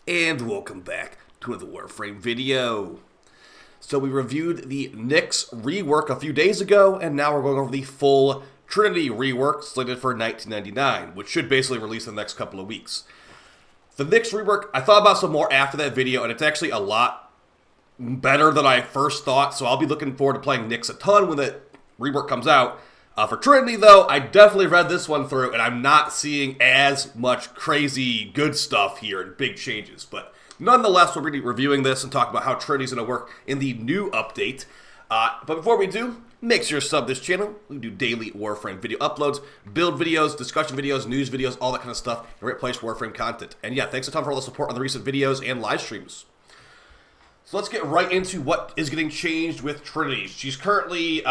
And welcome back to another Warframe video. So we reviewed the Nyx rework a few days ago, and now we're going over the full Trinity rework slated for 1999, which should basically release in the next couple of weeks. The Nyx rework, I thought about some more after that video, and it's actually a lot better than I first thought, so I'll be looking forward to playing Nyx a ton when the rework comes out. For Trinity, though, I definitely read this one through, and I'm not seeing as much crazy good stuff here and big changes. But nonetheless, we're going to be reviewing this and talk about how Trinity's going to work in the new update. But before we do, make sure to sub this channel. We do daily Warframe video uploads, build videos, discussion videos, news videos, all that kind of stuff. A great place for Warframe content. And yeah, thanks a ton for all the support on the recent videos and live streams. So let's get right into what is getting changed with Trinity. She's currently...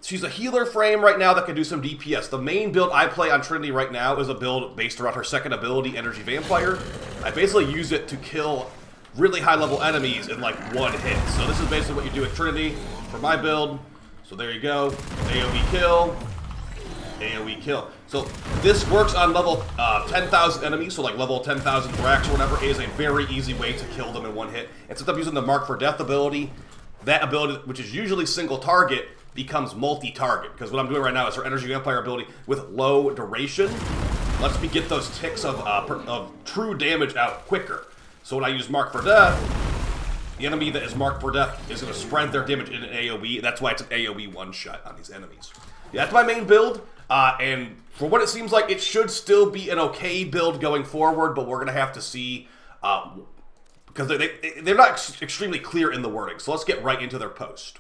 she's a healer frame right now that can do some DPS. The main build I play on Trinity right now is a build based around her second ability, Energy Vampire. I basically use it to kill really high-level enemies in like one hit. So this is basically what you do with Trinity for my build. So there you go. AoE kill. AoE kill. So this works on level 10,000 enemies, so like level 10,000 Thrax or whatever, is a very easy way to kill them in one hit. And since I'm using the Mark for Death ability, that ability, which is usually single target, becomes multi-target, because what I'm doing right now is her Energy Vampire ability with low duration lets me get those ticks of true damage out quicker. So when I use Mark for Death, the enemy that is marked for death is going to spread their damage in an AoE. That's why it's an AoE one-shot on these enemies. Yeah, that's my main build, and for what it seems like, it should still be an okay build going forward, but we're going to have to see, because they're not extremely clear in the wording. So let's get right into their post.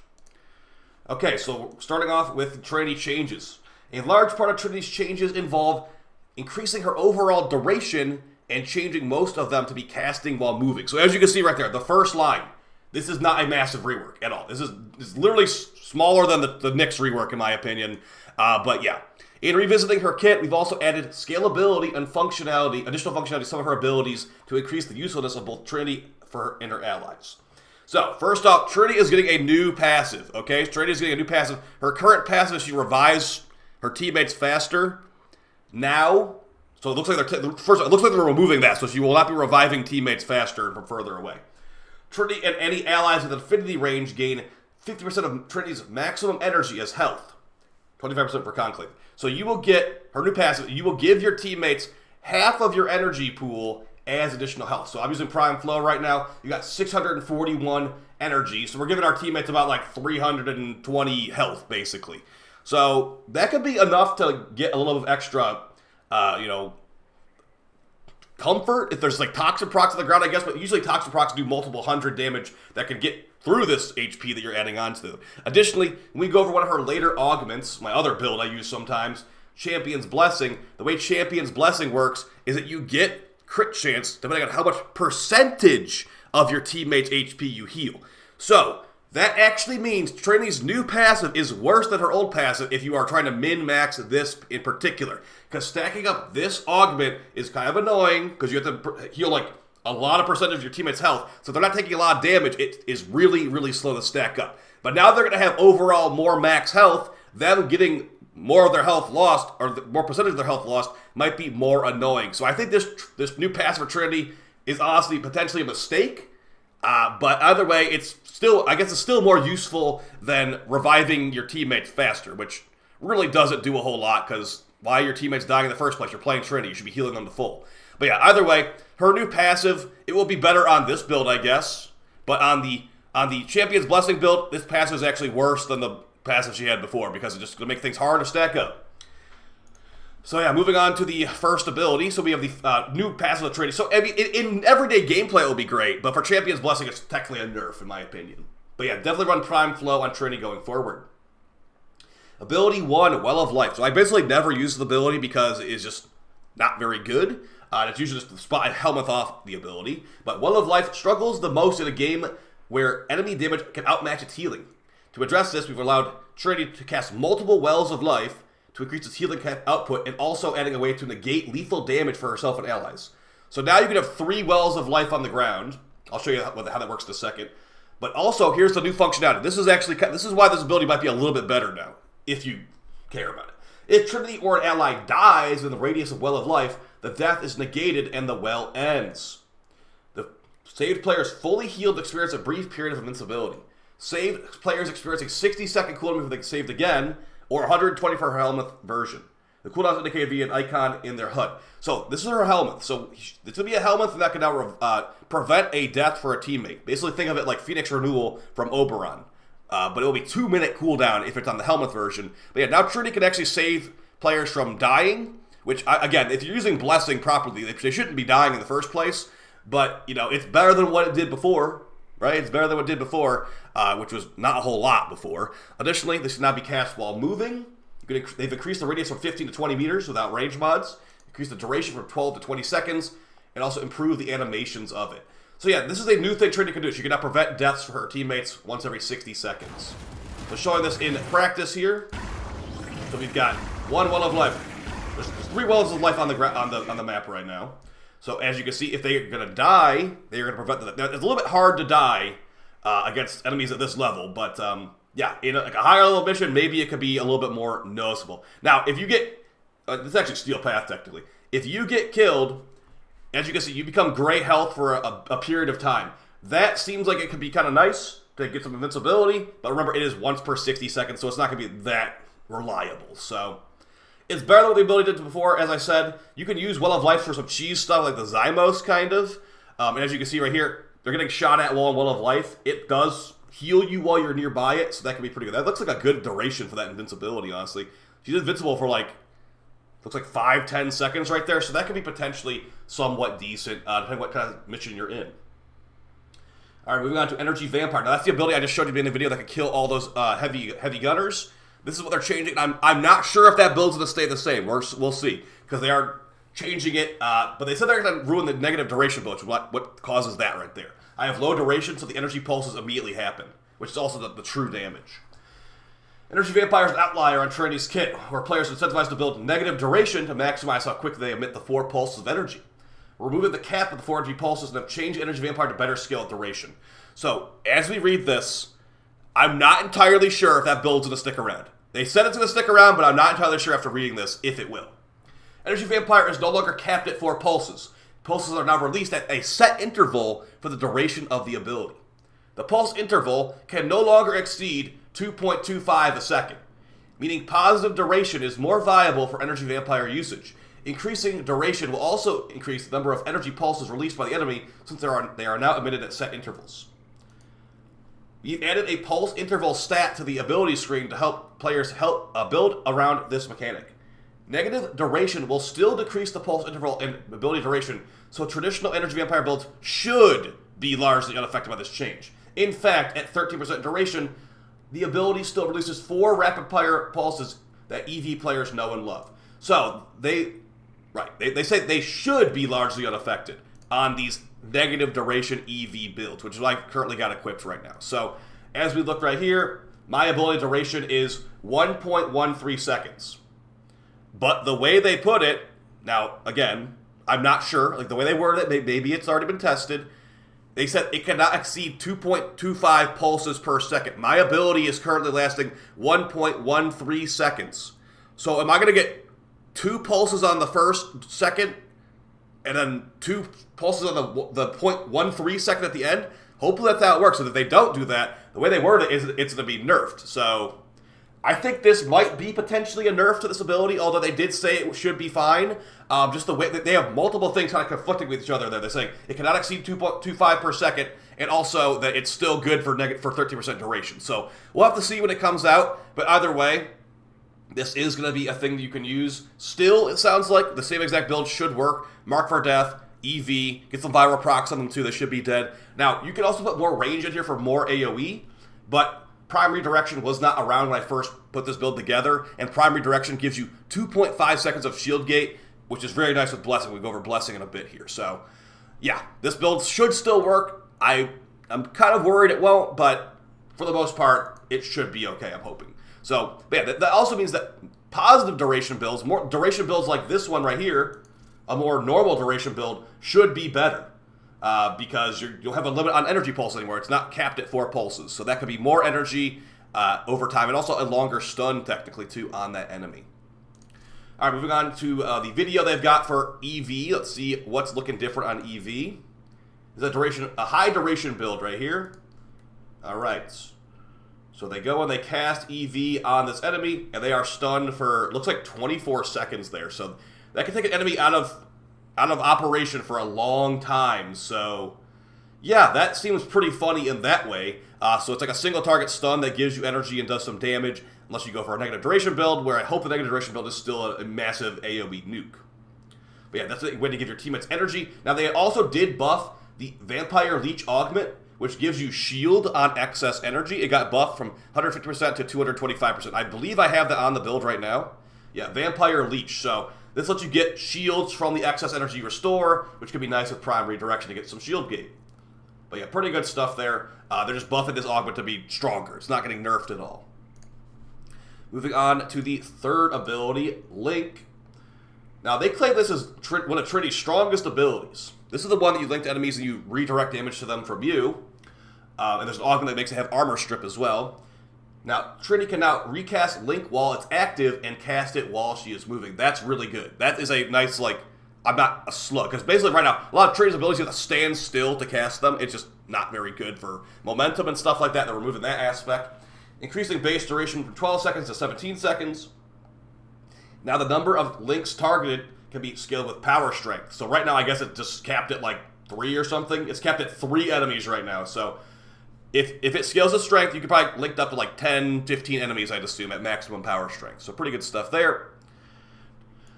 Okay, so starting off with Trinity changes. A large part of Trinity's changes involve increasing her overall duration and changing most of them to be casting while moving. So as you can see right there, the first line, this is not a massive rework at all. This is literally smaller than the Nyx rework in my opinion. But yeah, in revisiting her kit, we've also added scalability and functionality, additional functionality to some of her abilities to increase the usefulness of both Trinity for her and her allies. So, first off, Trinity is getting a new passive, okay? Trinity is getting a new passive. Her current passive, she revives her teammates faster. Now, so it looks like it looks like they're removing that, so she will not be reviving teammates faster from further away. Trinity and any allies with affinity range gain 50% of Trinity's maximum energy as health. 25% for Conclave. So you will get, her new passive, you will give your teammates half of your energy pool as additional health. So I'm using Prime Flow right now. You got 641 energy. So we're giving our teammates about like 320 health, basically. So that could be enough to get a little bit of extra, comfort. If there's like toxic procs on the ground, I guess, but usually toxic procs do multiple hundred damage that can get through this HP that you're adding onto them. Additionally, when we go over one of her later augments, my other build I use sometimes, Champion's Blessing, the way Champion's Blessing works is that you get crit chance depending on how much percentage of your teammate's HP you heal. So that actually means Trinity's new passive is worse than her old passive if you are trying to min-max this in particular. Because stacking up this augment is kind of annoying because you have to heal like a lot of percentage of your teammate's health. So if they're not taking a lot of damage, it is really, really slow to stack up. But now they're going to have overall more max health. Them getting more of their health lost, or more percentage of their health lost, might be more annoying. So I think this new passive for Trinity is honestly potentially a mistake. But either way, it's still more useful than reviving your teammates faster, which really doesn't do a whole lot, because why are your teammates dying in the first place? You're playing Trinity. You should be healing them to full. But yeah, either way, her new passive, it will be better on this build, I guess. But on the Champion's Blessing build, this passive is actually worse than the passive she had before, because it's just going to make things hard to stack up. So yeah, moving on to the first ability. So we have the new passive of Trinity. So I mean, in everyday gameplay it will be great, but for Champion's Blessing it's technically a nerf in my opinion. But yeah, definitely run Prime Flow on Trinity going forward. Ability 1, Well of Life. So I basically never use the ability because it is just not very good. It's usually just the spot and helmet off the ability. But Well of Life struggles the most in a game where enemy damage can outmatch its healing. To address this, we've allowed Trinity to cast multiple Wells of Life to increase its healing output, and also adding a way to negate lethal damage for herself and allies. So now you can have 3 Wells of Life on the ground. I'll show you how that works in a second. But also, here's the new functionality. This is why this ability might be a little bit better now, if you care about it. If Trinity or an ally dies in the radius of Well of Life, the death is negated and the well ends. The Saved players fully healed experience a brief period of invincibility. Saved players experience a 60-second cooldown before they get saved again, or 120 for her helmet version. The cooldown is indicated via an icon in their HUD. So this is her helmet. So this will be a helmet that can now prevent a death for a teammate. Basically think of it like Phoenix Renewal from Oberon. But it will be 2-minute cooldown if it's on the helmet version. But yeah, now Trinity can actually save players from dying, which, again, if you're using Blessing properly, they shouldn't be dying in the first place. But, you know, it's better than what it did before, right? It's better than what it did before, which was not a whole lot before. Additionally, this should not be cast while moving. They've increased the radius from 15 to 20 meters without range mods, increased the duration from 12 to 20 seconds, and also improved the animations of it. So yeah, this is a new thing Trinity can do. She can now prevent deaths for her teammates once every 60 seconds. So showing this in practice here. So we've got one well of life. There's 3 wells of life on the map right now. So as you can see, if they're going to die, they're going to prevent them. Now, it's a little bit hard to die against enemies at this level, but yeah, in like a higher level mission, maybe it could be a little bit more noticeable. Now, if you get, this is actually Steel Path technically. If you get killed, as you can see, you become gray health for a period of time. That seems like it could be kind of nice to get some invincibility, but remember, it is once per 60 seconds, so it's not going to be that reliable. So it's better than what the ability did before. As I said, you can use Well of Life for some cheese stuff like the Zymos kind of. And as you can see right here, they're getting shot at while in Well of Life. It does heal you while you're nearby it, so that can be pretty good. That looks like a good duration for that invincibility, honestly. She's invincible for like, looks like 5-10 seconds right there, so that could be potentially somewhat decent, depending what kind of mission you're in. All right, moving on to Energy Vampire. Now that's the ability I just showed you in the video that can kill all those heavy gunners. This is what they're changing. I'm not sure if that build's going to stay the same. We'll see, because they are changing it. But they said they're going to ruin the negative duration build, which is what causes that right there. I have low duration, so the energy pulses immediately happen, which is also the true damage. Energy Vampire is an outlier on Trinity's kit, where players are incentivized to build negative duration to maximize how quickly they emit the 4 pulses of energy. We're removing the cap of the 4 energy pulses and have changed Energy Vampire to better scale duration. So, as we read this, I'm not entirely sure if that build's going to stick around. They said it's going to stick around, but I'm not entirely sure after reading this if it will. Energy Vampire is no longer capped at 4 pulses. Pulses are now released at a set interval for the duration of the ability. The pulse interval can no longer exceed 2.25 a second, meaning positive duration is more viable for Energy Vampire usage. Increasing duration will also increase the number of energy pulses released by the enemy, since they are now emitted at set intervals. We've added a pulse interval stat to the ability screen to help players build around this mechanic. Negative duration will still decrease the pulse interval and ability duration, so traditional Energy Vampire builds should be largely unaffected by this change. In fact, at 13% duration, the ability still releases 4 rapid fire pulses that EV players know and love. So, they say they should be largely unaffected on these negative duration EV builds, which is what I've currently got equipped right now. So, as we look right here, my ability duration is 1.13 seconds. But the way they put it, now, again, I'm not sure, like the way they worded it, maybe it's already been tested. They said it cannot exceed 2.25 pulses per second. My ability is currently lasting 1.13 seconds. So am I going to get 2 pulses on the first second and then 2 pulses on the 0.13 second at the end? Hopefully that's how it works. So if they don't do that, the way they word it is it's going to be nerfed. So I think this might be potentially a nerf to this ability, although they did say it should be fine. Just the way that they have multiple things kind of conflicting with each other there. They're saying it cannot exceed 2.25 per second, and also that it's still good for 30% duration. So we'll have to see when it comes out, but either way, this is going to be a thing that you can use. Still, it sounds like the same exact build should work. Mark for Death, EV, get some viral procs on them too, they should be dead. Now, you can also put more range in here for more AoE, but primary direction was not around when I first put this build together, and primary direction gives you 2.5 seconds of shield gate, which is very nice with Blessing. We'll go over Blessing in a bit here. So, yeah, this build should still work. I'm kind of worried it won't, but for the most part, it should be okay, I'm hoping. So, yeah, that also means that positive duration builds, more duration builds like this one right here, a more normal duration build, should be better. Because you'll have a limit on energy pulse anymore. It's not capped at 4 pulses. So that could be more energy over time, and also a longer stun, technically, too, on that enemy. All right, moving on to the video they've got for EV. Let's see what's looking different on EV. This is a high duration build right here. All right. So they go and they cast EV on this enemy, and they are stunned for, looks like 24 seconds there. So that can take an enemy out of operation for a long time. So yeah, that seems pretty funny in that way. So it's like a single target stun that gives you energy and does some damage, unless you go for a negative duration build, where I hope the negative duration build is still a massive AoE nuke. But yeah, that's a way to give your teammates energy. Now they also did buff the Vampire Leech Augment, which gives you shield on excess energy. It got buffed from 150% to 225%. I believe I have that on the build right now. Yeah, Vampire Leech. So this lets you get shields from the excess energy you restore, which could be nice with Prime Redirection to get some shield gain. But yeah, pretty good stuff there. They're just buffing this augment to be stronger. It's not getting nerfed at all. Moving on to the third ability, Link. Now, they claim this is one of Trinity's strongest abilities. This is the one that you link to enemies and you redirect damage to them from you. And there's an augment that makes it have armor strip as well. Now, Trinity can now recast Link while it's active and cast it while she is moving. That's really good. That is a nice, like, I'm not a slug. Because basically right now, a lot of Trinity's abilities you have to stand still to cast them. It's just not very good for momentum and stuff like that. They're removing that aspect. Increasing base duration from 12 seconds to 17 seconds. Now the number of links targeted can be scaled with power strength. So right now I guess it just capped at like 3 or something. It's capped at 3 enemies right now. So if it scales with strength, you could probably link up to like 10, 15 enemies, I'd assume, at maximum power strength. So pretty good stuff there.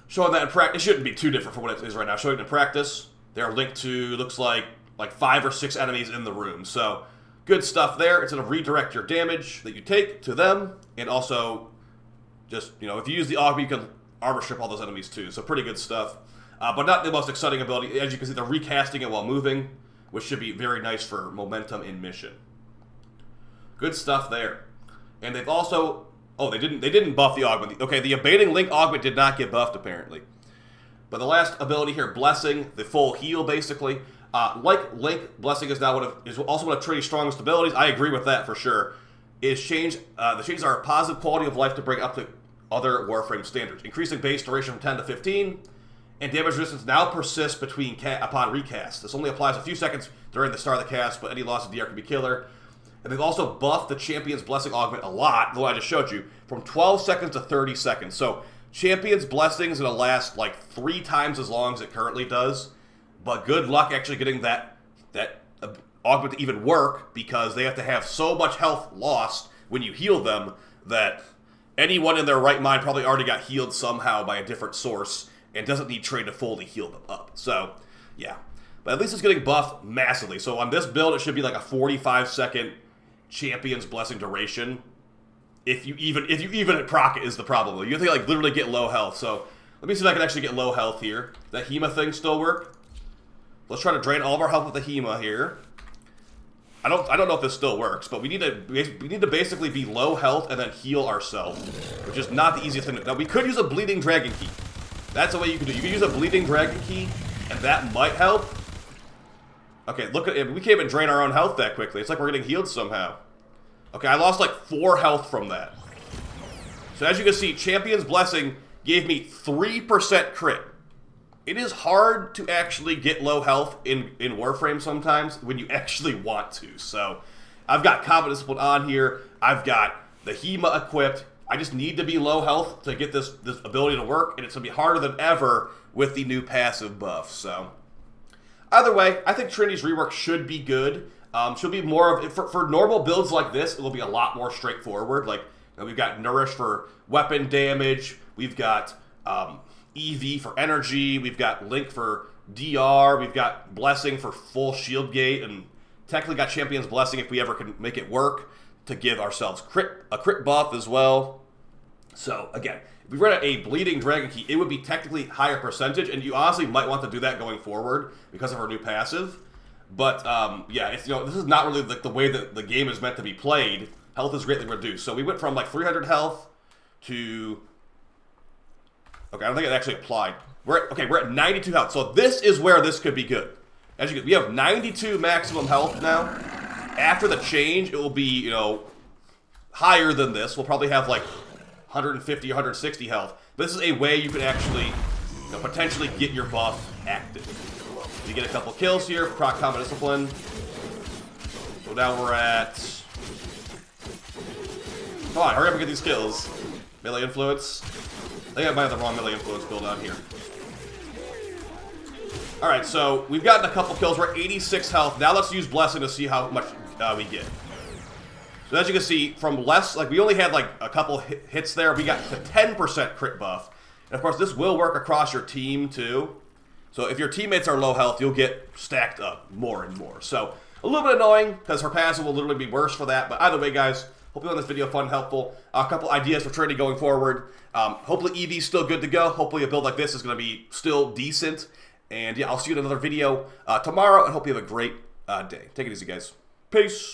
Showing that in practice, it shouldn't be too different from what it is right now. Showing it in practice, they're linked to, looks like 5 or 6 enemies in the room. So good stuff there. It's going to redirect your damage that you take to them, and also just, you know, if you use the augment, you can armor strip all those enemies too. So pretty good stuff. But not the most exciting ability. As you can see, they're recasting it while moving, which should be very nice for momentum in mission. Good stuff there. And they've also, they didn't buff the augment. Okay, the abating Link augment did not get buffed apparently. But the last ability here, Blessing, the full heal basically. Like Link, Blessing is now also one of Trinity's strongest abilities. I agree with that for sure. The changes are a positive quality of life to bring up to other Warframe standards, increasing base duration from 10 to 15, and damage resistance now persists upon recast. This only applies a few seconds during the start of the cast, but any loss of DR can be killer. And they've also buffed the Champion's Blessing augment a lot, the one I just showed you, from 12 seconds to 30 seconds. So Champion's Blessing is going to last like 3 times as long as it currently does, but good luck actually getting that augment to even work, because they have to have so much health lost when you heal them that anyone in their right mind probably already got healed somehow by a different source and doesn't need Trade to fully heal them up. So, yeah. But at least it's getting buffed massively. So on this build, it should be like a 45-second Champion's Blessing duration. If you even proc it is the problem. You have to like literally get low health. So let me see if I can actually get low health here. Does that HEMA thing still work? Let's try to drain all of our health with the HEMA here. I don't know if this still works, but we need to basically be low health and then heal ourselves, which is not the easiest thing. Now we could use a Bleeding Dragon Key. That's the way you can do it. You can use a Bleeding Dragon Key, and that might help. Okay, look at it. We can't even drain our own health that quickly. It's like we're getting healed somehow. Okay, I lost like 4 health from that. So as you can see, Champion's Blessing gave me 3% crit. It is hard to actually get low health in Warframe sometimes when you actually want to. So I've got Combat Discipline on here. I've got the HEMA equipped. I just need to be low health to get this ability to work, and it's going to be harder than ever with the new passive buff. So either way, I think Trinity's rework should be good. Should be more of, for normal builds like this, it will be a lot more straightforward. Like, you know, we've got Nourish for weapon damage. We've got EV for energy, we've got Link for DR, we've got Blessing for full shield gate, and technically got Champion's Blessing if we ever can make it work to give ourselves a crit buff as well. So again, if we run a Bleeding Dragon Key, it would be technically higher percentage, and you honestly might want to do that going forward because of our new passive. But yeah, it's, you know, this is not really like the way that the game is meant to be played. Health is greatly reduced. So we went from like 300 health to, okay, I don't think it actually applied. We're at 92 health. So this is where this could be good. As you can, we have 92 maximum health now. After the change, it will be, you know, higher than this. We'll probably have like 150, 160 health. This is a way you can actually, you know, potentially get your buff active. You get a couple kills here, proc combat discipline. So now we're at... Come on, hurry up and get these kills. Melee influence. I think I might have the wrong melee influence build on here. Alright, so we've gotten a couple kills. We're at 86 health. Now let's use Blessing to see how much we get. So as you can see, from less, like we only had like a couple hits there. We got to 10% crit buff. And of course, this will work across your team too. So if your teammates are low health, you'll get stacked up more and more. So a little bit annoying because her passive will literally be worse for that. But either way, guys, hope you found this video fun and helpful. A couple ideas for Trinity going forward. Hopefully EV's still good to go. Hopefully a build like this is going to be still decent. And yeah, I'll see you in another video tomorrow, and hope you have a great day. Take it easy, guys. Peace.